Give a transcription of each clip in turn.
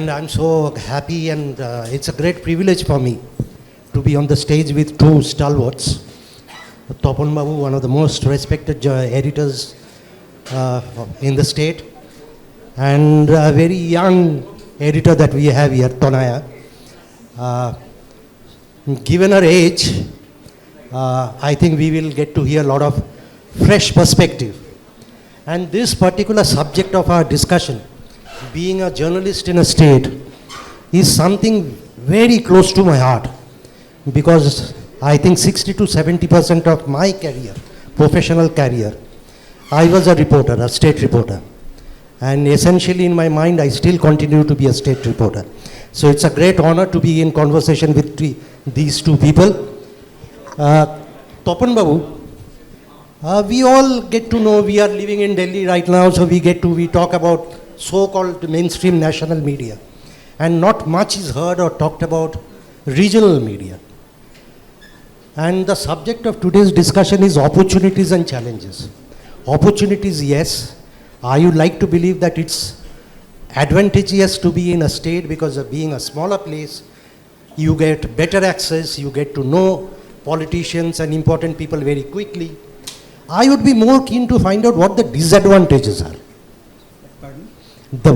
And I'm so happy, and it's a great privilege for me to be on the stage with two stalwarts. Tapan Babu, one of the most respected editors in the state, and a very young editor that we have here, Tanaya. Given her age, I think we will get to hear a lot of fresh perspective. And this particular subject of our discussion, being a journalist in a state, is something very close to my heart, because I think 60 to 70% of my career, professional career, I was a reporter, a state reporter. And essentially in my mind, I still continue to be a state reporter. So it's a great honor to be in conversation with these two people. Tapan Babu, we all get to know, we are living in Delhi right now, so we talk about so-called mainstream national media. And not much is heard or talked about regional media. And the subject of today's discussion is opportunities and challenges. Opportunities, yes. I would like to believe that it's advantageous to be in a state because of being a smaller place. You get better access, you get to know politicians and important people very quickly. I would be more keen to find out what the disadvantages are. Pardon?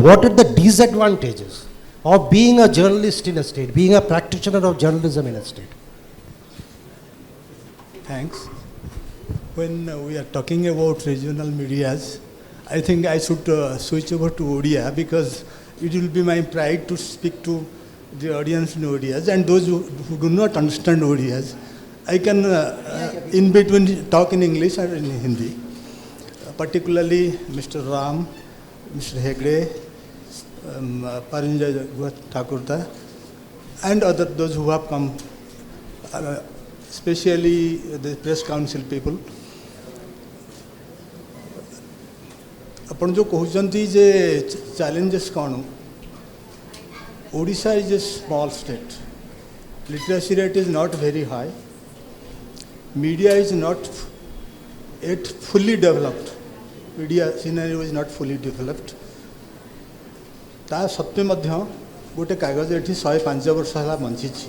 What are the disadvantages of being a journalist in a state, being a practitioner of journalism in a state? Thanks. When we are talking about regional medias, I think I should switch over to Odia, because it will be my pride to speak to the audience in Odias, and those who do not understand Odias, I can in between talk in English or in Hindi. Particularly Mr. Ram, Mr. Hegde, Parinjay Thakurta, and those who have come, especially the press council people. अपन जो कहते जे challenges कौन, Odisha is a small state. Literacy rate is not very high. Media is not yet fully developed. Media scenario is not fully developed. ता सत्य मध्य गोटे कागज एठी 105 वर्ष हला बंची छी.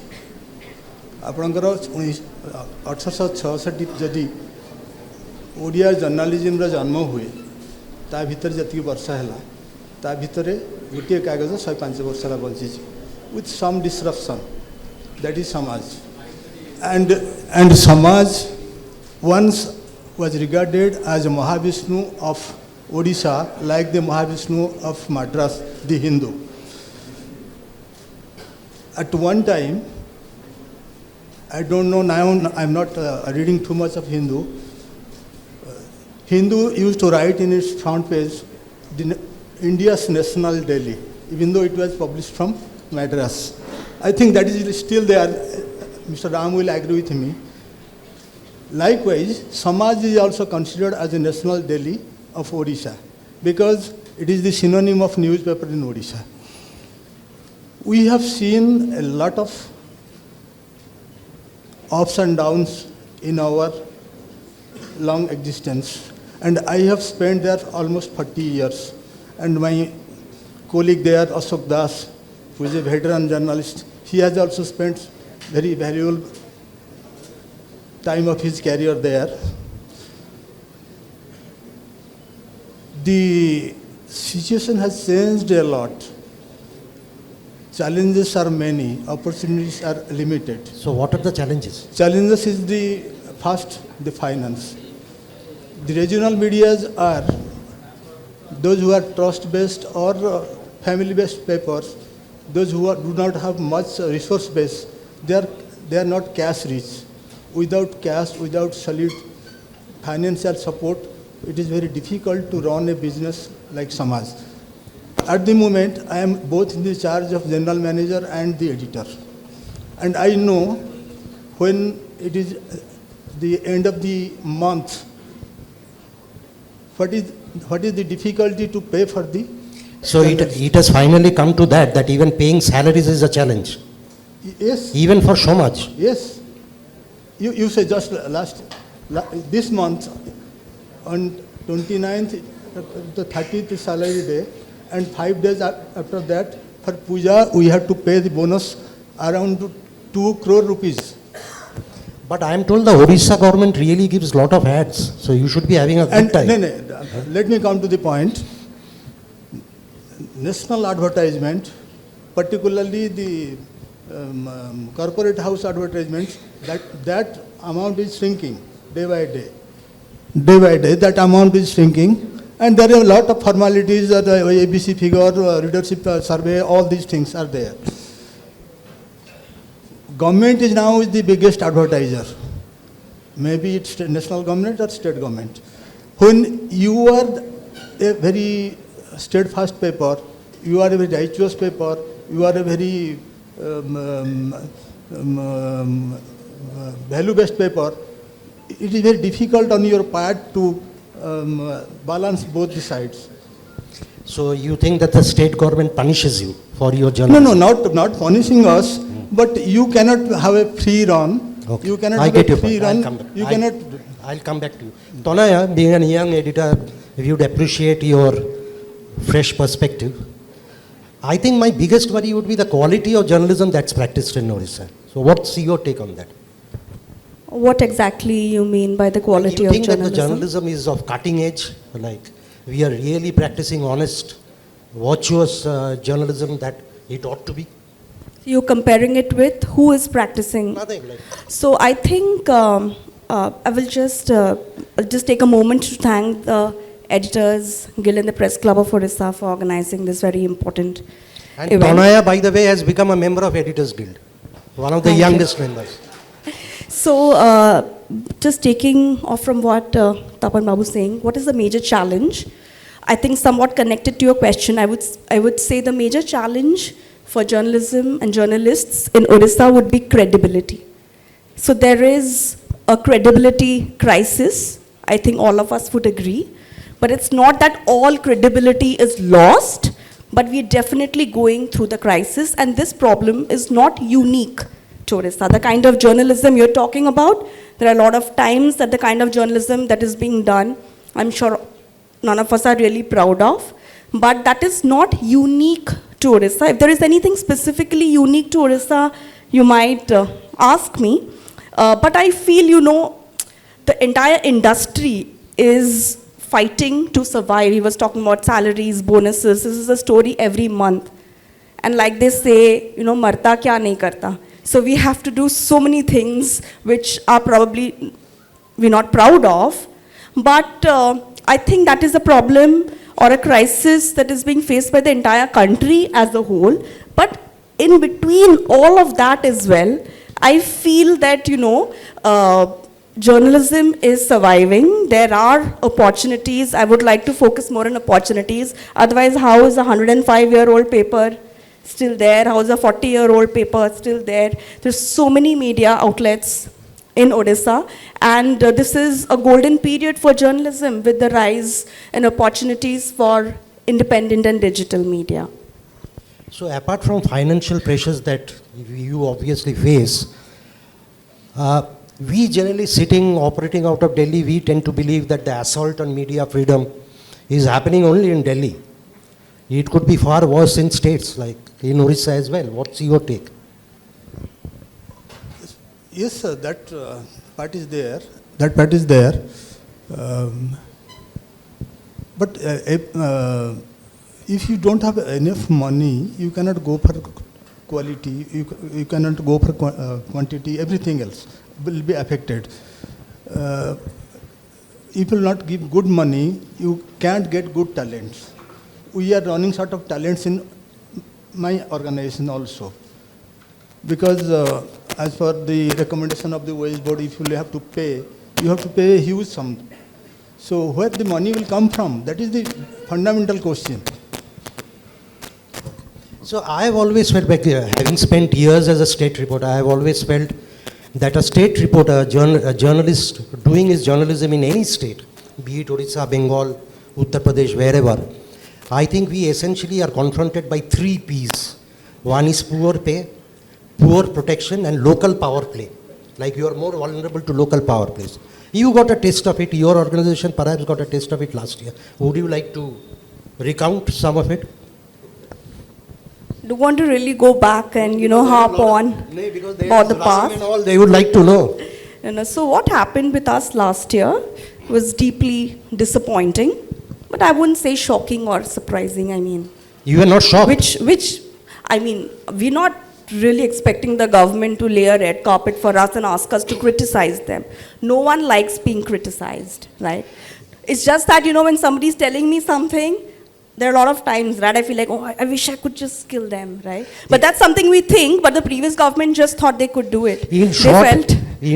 आपनकर 1866 जदि ओडिया जर्नलिज्म रा जन्म हुए, ता भीतर जति वर्ष है ता भीतर गोटे कागज 105 वर्ष bunchy with some disruption, that is Samaj. And Samaj once was regarded as a Mahavishnu of Odisha, like the Mahavishnu of Madras, the Hindu. At one time, I don't know now, I'm not reading too much of Hindu. Hindu used to write in its front page, India's national daily, even though it was published from Madras. I think that is still there. Mr. Ram will agree with me. Likewise, Samaj is also considered as a national daily of Odisha, because it is the synonym of newspaper in Odisha. We have seen a lot of ups and downs in our long existence. And I have spent there almost 40 years. And my colleague there, Ashok Das, who is a veteran journalist, he has also spent very valuable time of his career there. The situation has changed a lot. Challenges are many, opportunities are limited. So what are the challenges? Challenges is first, the finance. The regional medias are those who are trust-based or family-based papers, those who do not have much resource base, they are not cash rich. Without cash, without solid financial support, it is very difficult to run a business like Samaj. At the moment, I am both in the charge of general manager and the editor. And I know when it is the end of the month, what is the difficulty to pay for the... So it has finally come to that even paying salaries is a challenge. Yes. Even for Samaj. Yes. You say just this month, on 29th, the 30th salary day, and 5 days after that, for puja, we have to pay the bonus around 2 crore rupees. But I am told the Odisha government really gives lot of ads, so you should be having a good And time. let me come to the point. National advertisement, particularly the corporate house advertisements, that amount is shrinking day by day. Day by day, that amount is shrinking, and there are a lot of formalities, ABC figure, readership survey, all these things are there. Government is now the biggest advertiser. Maybe it's national government or state government. When you are a very steadfast paper, you are a very righteous paper, you are a very value-based paper, it is very difficult on your part to balance both the sides. So you think that the state government punishes you for your No, journalism? not punishing us, but you cannot have a free run. Okay. You cannot I have get a your free point. I'll run. come back. You cannot. I'll come back to you. Tanaya, being a young editor, if you'd appreciate your fresh perspective, I think my biggest worry would be the quality of journalism that's practiced in Odisha. So what's your take on that? What exactly you mean by the quality You of think that the journalism? journalism is of cutting edge? Like we are really practicing honest, virtuous journalism that it ought to be? You're comparing it with who is practicing. Nothing like. So I think I will just take a moment to thank the editors, Guild and the Press Club of Odisha for organizing this very important And event. Tanaya, by the way, has become a member of Editors Guild, one of the Thank you. youngest members. So just taking off from what Tapan Babu is saying, what is the major challenge? I think somewhat connected to your question, I would say the major challenge for journalism and journalists in Odisha would be credibility. So there is a credibility crisis, I think all of us would agree, but it's not that all credibility is lost, but we're definitely going through the crisis, and this problem is not unique to Odisha. The kind of journalism you're talking about, there are a lot of times that the kind of journalism that is being done, I'm sure none of us are really proud of, but that is not unique to Odisha. If there is anything specifically unique to Odisha, you might ask me. But I feel, the entire industry is fighting to survive. He was talking about salaries, bonuses. This is a story every month. And like they say, marta kya nahi karta. So we have to do so many things which are probably we're not proud of. But I think that is a problem or a crisis that is being faced by the entire country as a whole. But in between all of that as well, I feel that, journalism is surviving. There are opportunities. I would like to focus more on opportunities. Otherwise, how is a 105-year-old paper still there? How is a 40-year-old paper still there? There's so many media outlets in Odisha, and this is a golden period for journalism with the rise and opportunities for independent and digital media. So apart from financial pressures that you obviously face, we generally operating out of Delhi, we tend to believe that the assault on media freedom is happening only in Delhi. It could be far worse in states like in Odisha as well. What's your take? Yes, sir, that part is there. That part is there. But if you don't have enough money, you cannot go for quality, you cannot go for quantity, everything else will be affected. If you will not give good money, you can't get good talents. We are running short of talents in my organization also. Because as per the recommendation of the wage board, if you have to pay a huge sum. So where the money will come from? That is the fundamental question. So I have always felt, having spent years as a state reporter, I have always felt that a state reporter, a journalist doing his journalism in any state, be it Odisha, Bengal, Uttar Pradesh, wherever, I think we essentially are confronted by 3 Ps. One is poor pay, poor protection, and local power play. Like you are more vulnerable to local power plays. You got a taste of it, your organization perhaps got a taste of it last year. Would you like to recount some of it? don't want to really go back and, harp on No, because they about the Ram past. and all, they would like to know. So what happened with us last year was deeply disappointing, but I wouldn't say shocking or surprising. I mean, You were not shocked. we're not really expecting the government to lay a red carpet for us and ask us to criticize them. No one likes being criticized, right? It's just that, when somebody's telling me something, there are a lot of times, right, I feel like, oh, I wish I could just kill them, right? But that's something we think, but the previous government just thought they could do it. In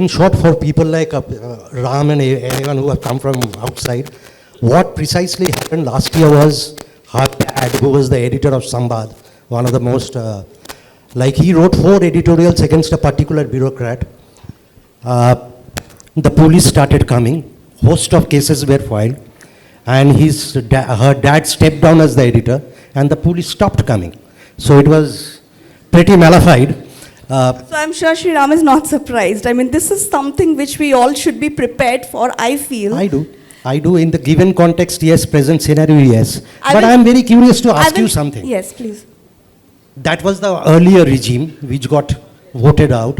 short, for people like Ram and anyone who have come from outside, what precisely happened last year was her dad, who was the editor of Sambad, one of the most, he wrote 4 editorials against a particular bureaucrat. The police started coming, host of cases were filed, and her dad stepped down as the editor, and the police stopped coming. So it was pretty malafide. So I'm sure Sri Ram is not surprised. This is something which we all should be prepared for, I feel. I do. In the given context, yes. Present scenario, yes. But I'm very curious to ask you something. Yes, please. That was the earlier regime which got voted out.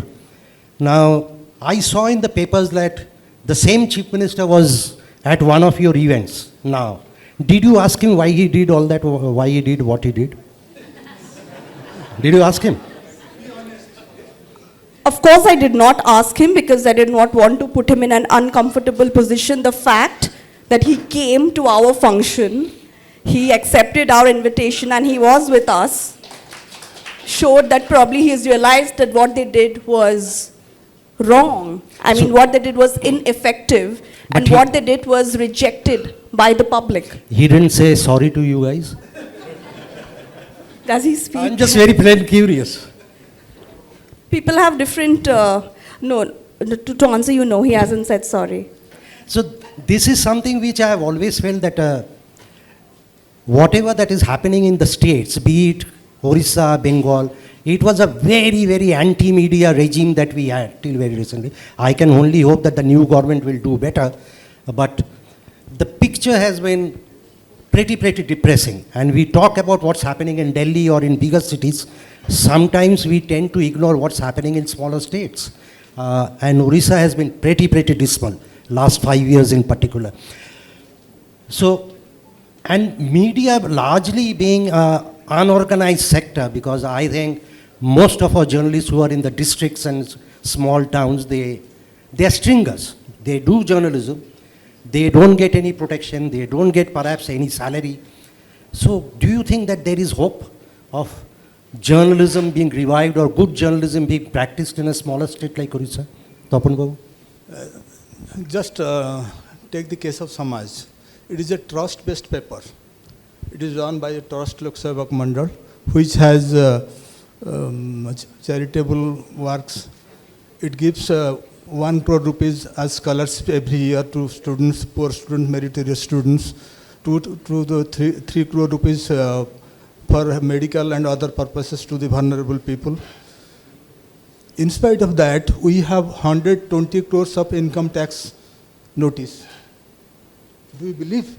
Now, I saw in the papers that the same chief minister was at one of your events now. Did you ask him why he did all that, why he did what he did? Did you ask him? Of course, I did not ask him because I did not want to put him in an uncomfortable position. The fact that he came to our function, he accepted our invitation and he was with us, showed that probably he's realized that what they did was wrong. What they did was ineffective and what they did was rejected by the public. He didn't say sorry to you guys? Does he speak? I'm just very plain curious. People have different, to answer you, no, he hasn't said sorry. So this is something which I have always felt that whatever that is happening in the states, be it Odisha, Bengal, it was a very, very anti-media regime that we had till very recently. I can only hope that the new government will do better, but the picture has been pretty depressing. And we talk about what's happening in Delhi or in bigger cities. Sometimes we tend to ignore what's happening in smaller states. And Odisha has been pretty dismal, last 5 years in particular. So, and media largely being unorganized sector, because I think most of our journalists who are in the districts and small towns, they are stringers. They do journalism. They don't get any protection. They don't get perhaps any salary. So do you think that there is hope of journalism being revived or good journalism being practiced in a smaller state like Odisha? Tapan Babu? Just take the case of Samaj. It is a trust-based paper. It is run by a trust Lok Sevak Mandal, which has charitable works. It gives 1 crore rupees as scholarships every year to students, poor students, meritorious students, to the 3 crore rupees for medical and other purposes to the vulnerable people. In spite of that, we have 120 crores of income tax notice. Do you believe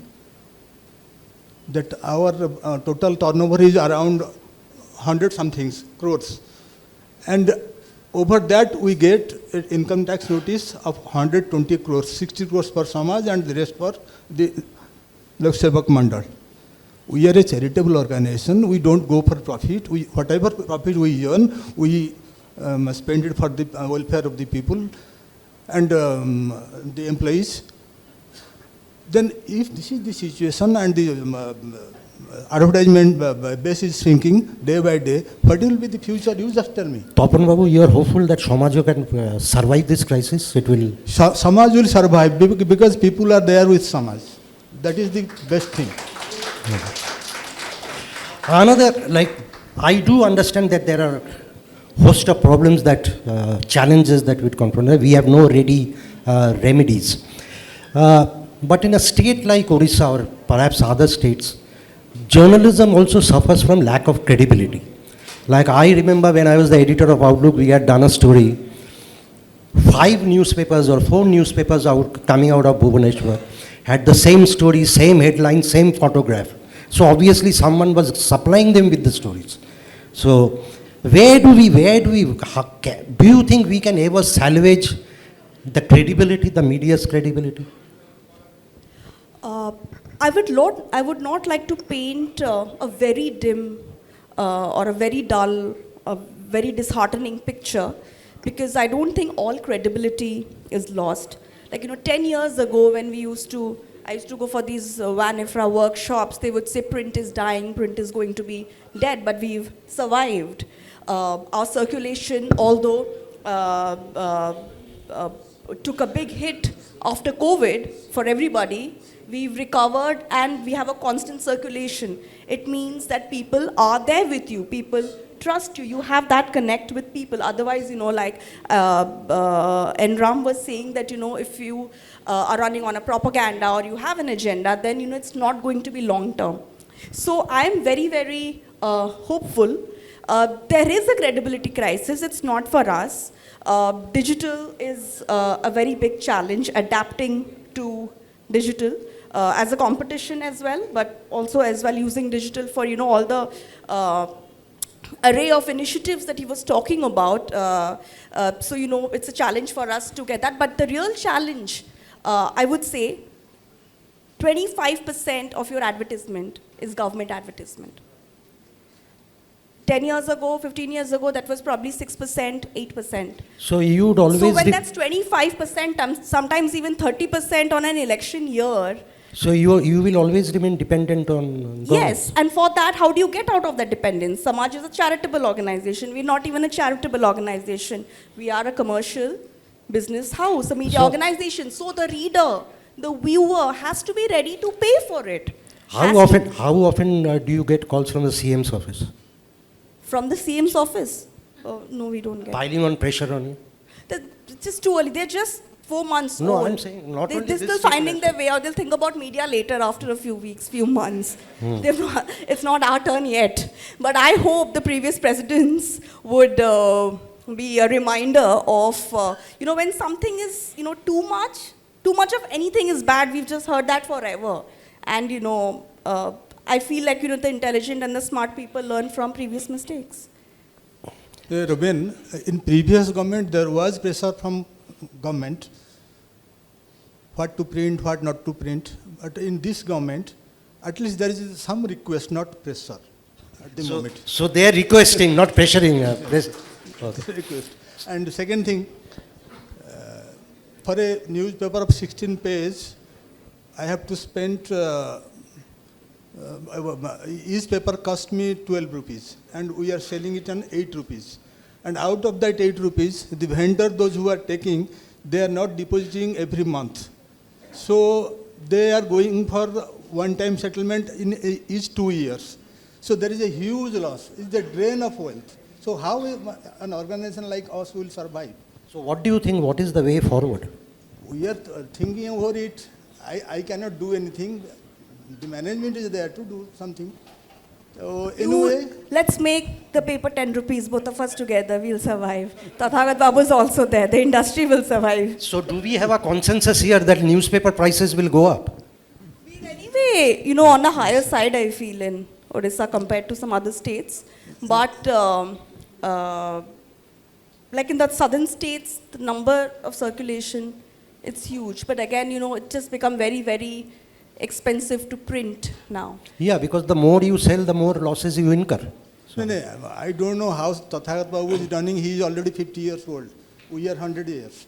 that our total turnover is around 100 something crores? And over that, we get an income tax notice of 120 crores, 60 crores for Samaj and the rest for the Lok Sevak Mandal. We are a charitable organization. We don't go for profit. Whatever profit we earn, we spend it for the welfare of the people and the employees. Then if this is the situation and the advertisement base is shrinking day by day, what will be the future? You just tell me. Tapan Babu, you are hopeful that Samaj can survive this crisis? It will. Samaj will survive because people are there with Samaj. That is the best thing. Another, I do understand that there are host of problems that, challenges that we confront. We have no ready remedies. But in a state like Odisha or perhaps other states, journalism also suffers from lack of credibility. Like I remember when I was the editor of Outlook, we had done a story. 5 newspapers or 4 newspapers coming out of Bhubaneswar had the same story, same headline, same photograph. So obviously someone was supplying them with the stories. So do you think we can ever salvage the credibility, the media's credibility? I would not like to paint a very dim or a very dull, a very disheartening picture, because I don't think all credibility is lost. Like, 10 years ago when I used to go for these Vanifra workshops, they would say print is dying, print is going to be dead, but we've survived. Our circulation, although took a big hit after COVID for everybody, we've recovered and we have a constant circulation. It means that people are there with you. People trust you. You have that connect with people. Otherwise, like Enram was saying that, if you are running on a propaganda or you have an agenda, then, it's not going to be long term. So I'm very, very hopeful. There is a credibility crisis. It's not for us. Digital is a very big challenge, adapting to digital as a competition as well, but also as well using digital for, all the array of initiatives that he was talking about. So, it's a challenge for us to get that. But the real challenge, I would say, 25% of your advertisement is government advertisement. 10 years ago, 15 years ago, that was probably 6%, 8%. So you'd always... So when that's 25%, sometimes even 30% on an election year... So you will always remain dependent on government? Yes, and for that, how do you get out of that dependence? Samaj is a charitable organization. We're not even a charitable organization. We are a commercial business house, a media organization. So the reader, the viewer has to be ready to pay for it. How often do you get calls from the CM's office? From the CM's office? No, we don't get. Piling on pressure on you? It's just too early. They're just 4 months old. No, I'm saying not only They're still finding their way out. They'll think about media later after a few weeks, few months. It's not our turn yet. But I hope the previous presidents would be a reminder of, when something is, too much of anything is bad. We've just heard that forever. And, I feel like, the intelligent and the smart people learn from previous mistakes. Ruben, in previous government, there was pressure from government, what to print, what not to print. But in this government, at least there is some request, not pressure at the moment. So they are requesting, not pressuring. Okay. Request. And the second thing, for a newspaper of 16 pages, I have to spend, each paper cost me 12 rupees and we are selling it on 8 rupees. And out of that 8 rupees, the vendor, those who are taking, they are not depositing every month. So they are going for one-time settlement in each 2 years. So there is a huge loss. It's a drain of wealth. So how an organization like us will survive? So what do you think, what is the way forward? We are thinking over it. I cannot do anything. The management is there to do something. So anyway, let's make the paper 10 rupees, both of us together, we'll survive. Tathagat Babu is also there, the industry will survive. So do we have a consensus here that newspaper prices will go up? Anyway, on the higher side, I feel, in Odisha compared to some other states. But like in the southern states, the number of circulation, it's huge. But again, it just become very, very expensive to print now. Yeah, because the more you sell, the more losses you incur. So. No, I don't know how Tathagat Babu is running. He is already 50 years old. We are 100 years.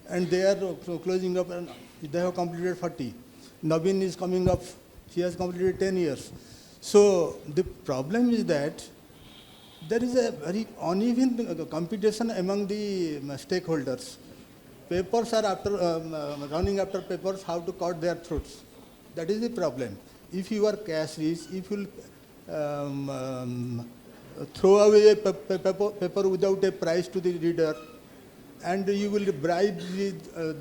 And they are closing up, and they have completed 40. Navin is coming up. She has completed 10 years. So the problem is that there is a very uneven competition among the stakeholders. Papers are running after papers, how to cut their throats. That is the problem. If you are cash rich, if you throw away a paper without a price to the reader, and you will bribe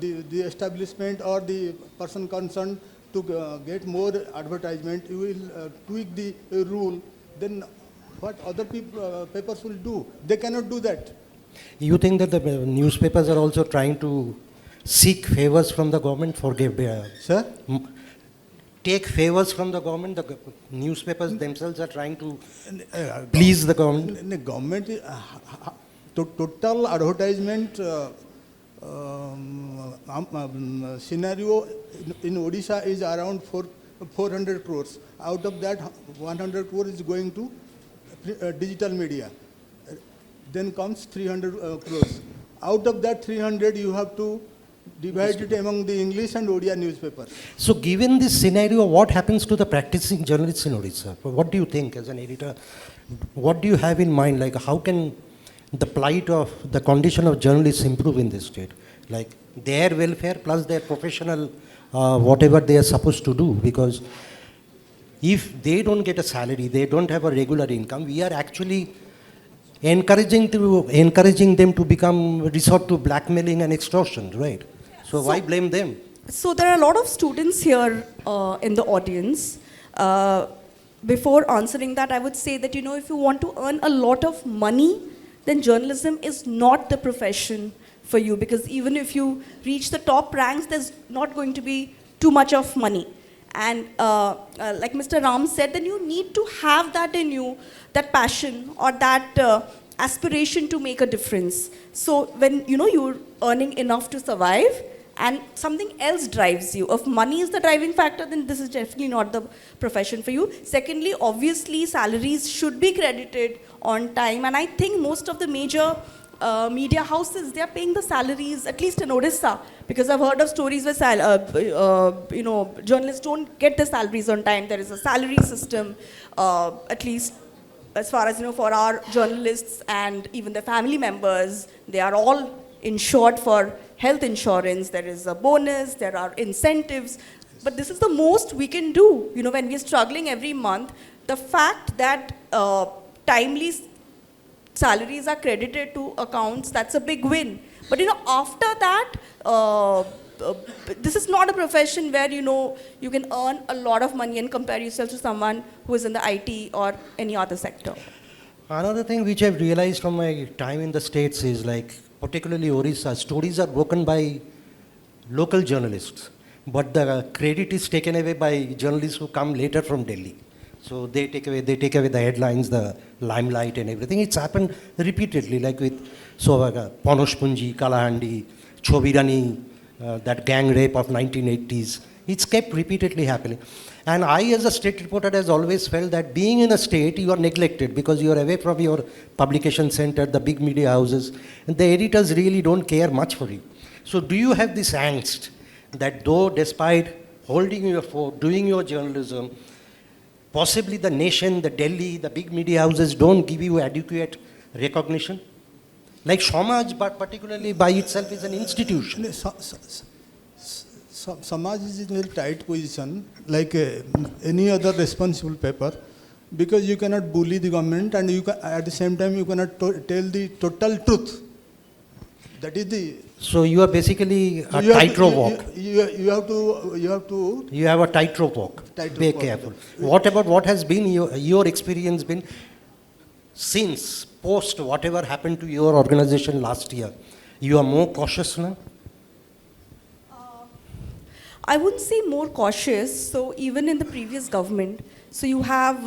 the establishment or the person concerned to get more advertisement, you will tweak the rule, then what other papers will do? They cannot do that. You think that the newspapers are also trying to seek favors from the government for Sir? take favors from the government? The newspapers themselves are trying to please the government? The government, total advertisement scenario in Odisha is around 400 crores. Out of that, 100 crores is going to digital media. Then comes 300 crores. Out of that 300, you have to divide it among the English and Odia newspapers. So given this scenario, what happens to the practicing journalists in Odisha? What do you think as an editor? What do you have in mind? Like, how can the plight of the condition of journalists improve in this state? Like their welfare plus their professional, whatever they are supposed to do. Because if they don't get a salary, they don't have a regular income, we are actually encouraging them to resort to blackmailing and extortion, right? So why blame them? So there are a lot of students here in the audience. Before answering that, I would say that, if you want to earn a lot of money, then journalism is not the profession for you, because even if you reach the top ranks, there's not going to be too much of money. And like Mr. Ram said, then you need to have that in you, that passion or that aspiration to make a difference. So when you're earning enough to survive and something else drives you, if money is the driving factor, then this is definitely not the profession for you. Secondly, obviously salaries should be credited on time, and I think most of the major media houses, they are paying the salaries, at least in Odisha, because I've heard of stories where journalists don't get the salaries on time. There is a salary system, at least as far as for our journalists and even the family members. They are all insured for health insurance. There is a bonus, there are incentives, but this is the most we can do. When we are struggling every month, the fact that timely salaries are credited to accounts, that's a big win. But after that, this is not a profession where you can earn a lot of money and compare yourself to someone who is in the IT or any other sector. Another thing which I've realized from my time in the States is, like, particularly Orissa, stories are broken by local journalists, but the credit is taken away by journalists who come later from Delhi. So they take away the headlines, the limelight and everything. It's happened repeatedly, like with Ponoshpunji, Kalahandi, Chobirani, that gang rape of 1980s. It's kept repeatedly happening. And I, as a state reporter, has always felt that being in a state, you are neglected because you are away from your publication center, the big media houses, and the editors really don't care much for you. So do you have this angst that though despite holding your fort, doing your journalism, possibly the nation, the Delhi, the big media houses don't give you adequate recognition? Like Samaj, but particularly by itself, is an institution. Samaj is in a very tight position, like any other responsible paper, because you cannot bully the government, and at the same time you cannot tell the total truth. That is the. So you are basically a tightrope walk. You have to. You have a tightrope walk. Be careful. What about what has been your experience been since post whatever happened to your organization last year? You are more cautious now? I wouldn't say more cautious. So even in the previous government, so you have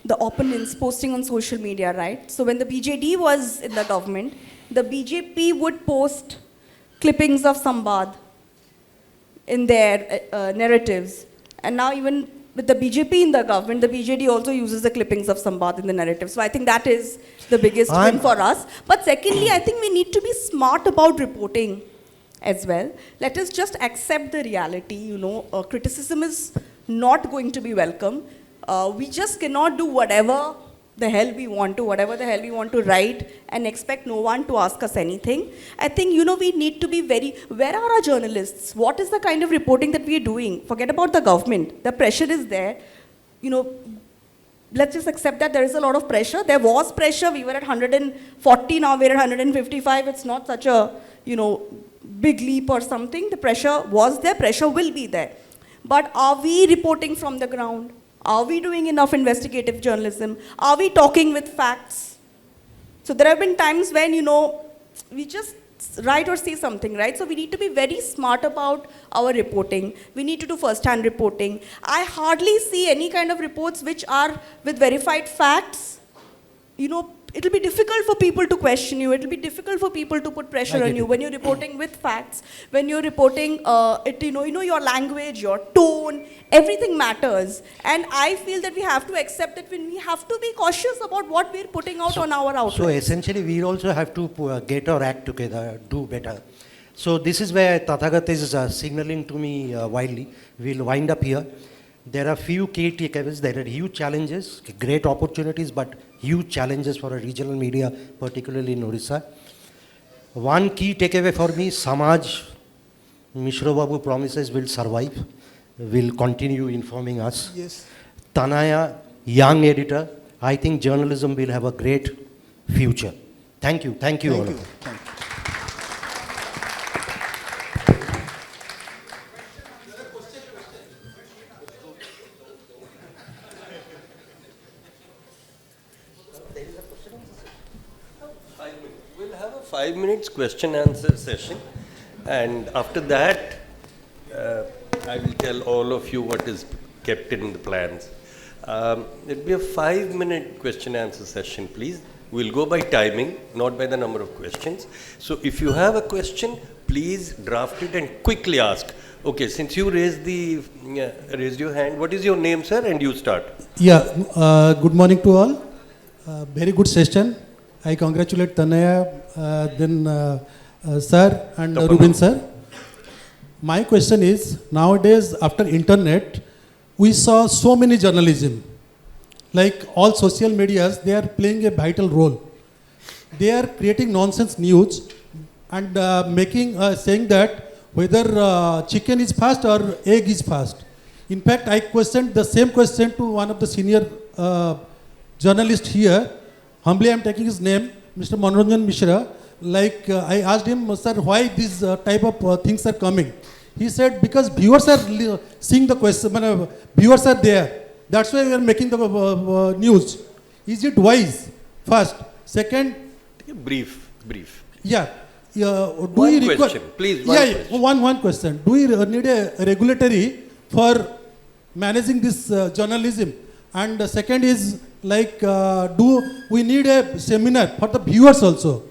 the opponents posting on social media, right? So when the BJD was in the government, the BJP would post clippings of Sambad in their narratives. And now even with the BJP in the government, the BJD also uses the clippings of Sambad in the narrative. So I think that is the biggest win for us. But secondly, I think we need to be smart about reporting as well. Let us just accept the reality, criticism is not going to be welcome. We just cannot do whatever the hell we want to, write and expect no one to ask us anything. I think, we need to be where are our journalists? What is the kind of reporting that we are doing? Forget about the government. The pressure is there. Let's just accept that there is a lot of pressure. There was pressure. We were at 140, now we're at 155. It's not such a, big leap or something. The pressure was there, pressure will be there. But are we reporting from the ground? Are we doing enough investigative journalism? Are we talking with facts? So there have been times when, we just write or say something, right? So we need to be very smart about our reporting. We need to do first-hand reporting. I hardly see any kind of reports which are with verified facts. You know, it'll be difficult for people to question you. It'll be difficult for people to put pressure on you when you're reporting with facts, when you're reporting your language, your tone, everything matters. And I feel that we have to accept that when we have to be cautious about what we're putting out on our outlets. So essentially, we also have to get our act together, do better. So this is where Tathagat is signaling to me widely. We'll wind up here. There are few key takeaways. There are huge challenges, great opportunities, but huge challenges for a regional media, particularly in Odisha. One key takeaway for me, Samaj, Mishra Babu promises will survive, will continue informing us. Yes. Tanaya, young editor, I think journalism will have a great future. Thank you. Thank you all. Thank you. Thank you. 5 minutes question answer session, and after that I will tell all of you what is kept in the plans. It'll be a 5-minute question answer session, please. We'll go by timing, not by the number of questions. So if you have a question, please draft it and quickly ask. Okay, since you raised your hand, what is your name, sir? And you start. Yeah, good morning to all. Very good session. I congratulate Tanaya, sir and Tapan. Ruben sir. My question is, nowadays after internet, we saw so many journalism. Like all social medias, they are playing a vital role. They are creating nonsense news and saying that whether chicken is fast or egg is fast. In fact, I questioned the same question to one of the senior journalists here. Humbly, I am taking his name, Mr. Mishra. I asked him, sir, why these type of things are coming? He said, because viewers are seeing the question, viewers are there. That's why we are making the news. Is it wise? First. Second. Brief. Yeah. One question, please. One question. Do we need a regulatory for managing this journalism? And the second is do we need a seminar for the viewers also?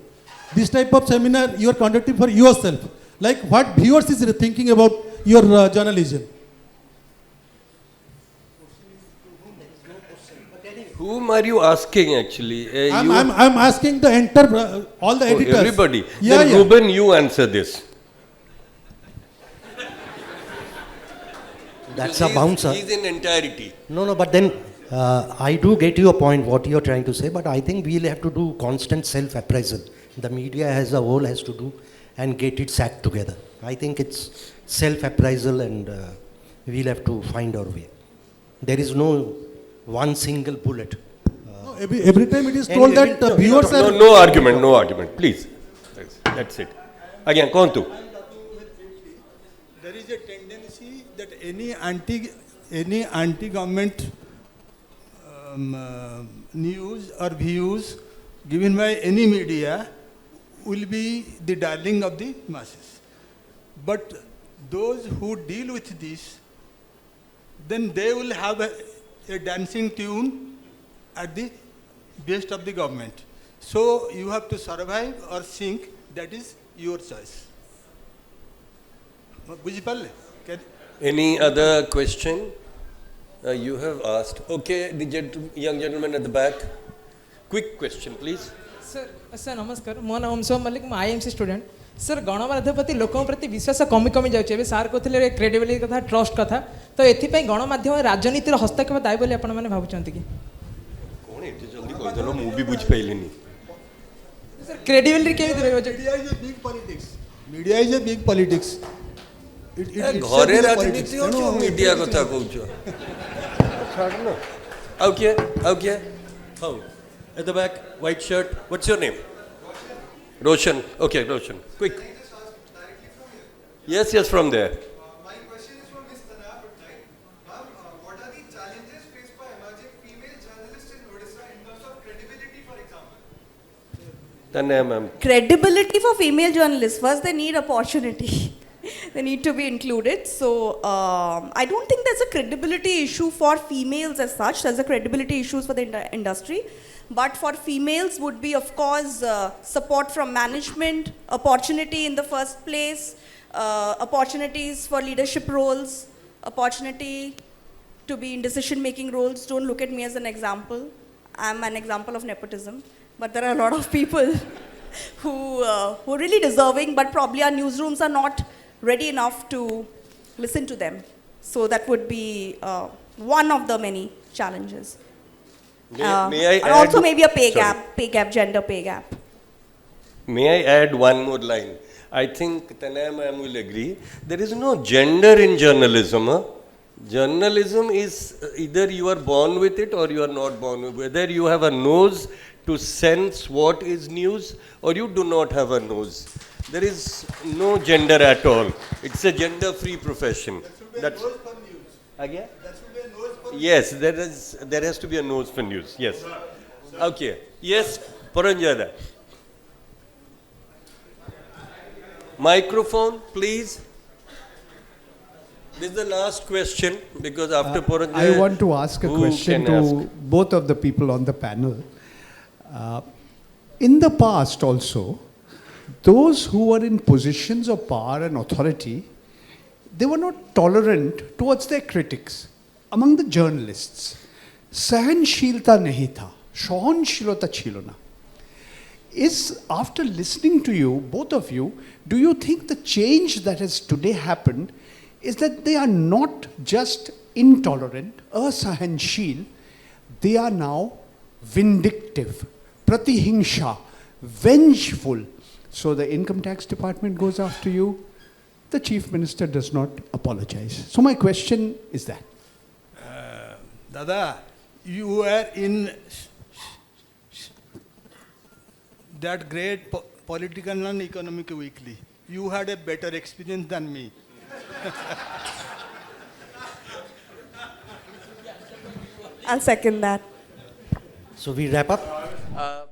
This type of seminar you are conducting for yourself. Like what viewers is thinking about your journalism? Whom are you asking actually? I'm asking the all the editors. Everybody. Yeah, then yeah. Ruben, you answer this. That's Because a bouncer. He's in entirety. No, but then I do get your point, what you're trying to say, but I think we'll have to do constant self-appraisal. The media as a whole has to do and get its act together. I think it's self-appraisal and we'll have to find our way. There is no one single bullet. No, every time it is told that viewers are... No argument, please. That's it. Again, Kontu. There is a tendency that any anti-government news or views given by any media will be the darling of the masses. But those who deal with this, then they will have a dancing tune at the best of the government. So you have to survive or sink, that is your choice. Any other question? You have asked. Okay, the young gentleman at the back. Quick question, please. Sir नमस्कार मो नाम ओमसोम मल्लिक मु IMC student sir गणमाध्यम प्रति लोकों प्रति विश्वास कमी जाए सार कहते क्रेडिबिलिटी कथा ट्रस्ट कथा तो एथिपाई गणमाध्यम राजनीतिर हस्तक्षेप दायी बोली आपण माने भाबुचंती कि कोन एते जल्दी कहि देलो मु भी बुझ पाइलिनी सर क्रेडिबिलिटी केमिति रहबो media is a big politics घरे राजनीति और मीडिया कथा कहउछो छाड़ न okay how at the back, white shirt. What's your name? Roshan. Okay, Roshan. Quick. Yes, from there. My question is from Ms. Tanaya Patnaik. Ma'am, what are the challenges faced by emerging female journalists in Odisha in terms of credibility, for example? Tanaya ma'am. Credibility for female journalists. First, they need opportunity. They need to be included. So I don't think there's a credibility issue for females as such. There's a credibility issues for the industry. But for females would be, of course, support from management, opportunity in the first place, opportunities for leadership roles, opportunity to be in decision-making roles. Don't look at me as an example. I'm an example of nepotism. But there are a lot of people who are really deserving, but probably our newsrooms are not ready enough to listen to them. So that would be one of the many challenges. May I and add, also maybe a sorry. gender pay gap. May I add one more line? I think Tanaya ma'am will agree. There is no gender in journalism. Huh? Journalism is either you are born with it or you are not born with it. Whether you have a nose to sense what is news or you do not have a nose. There is no gender at all. It's a gender-free profession. That's Nose for news. Again? That should be a nose for Yes, there has to be a nose for news. Yes. Okay. Yes, Paranjana. Microphone, please. This is the last question because after Paranjana, I want to ask a who question can to ask? both of the people on the panel. In the past also, those who were in positions of power and authority, they were not tolerant towards their critics. Among the journalists, सहनशीलता नहीं था, सहनशीलता छिलो ना. Is, after listening to you, both of you, do you think the change that has today happened is that they are not just intolerant, asahanshil, they are now vindictive, pratihingsha, vengeful. So the income tax department goes after you, the chief minister does not apologize. So my question is that. Dada, you were in that great political and economic weekly. You had a better experience than me. I'll second that. So we wrap up.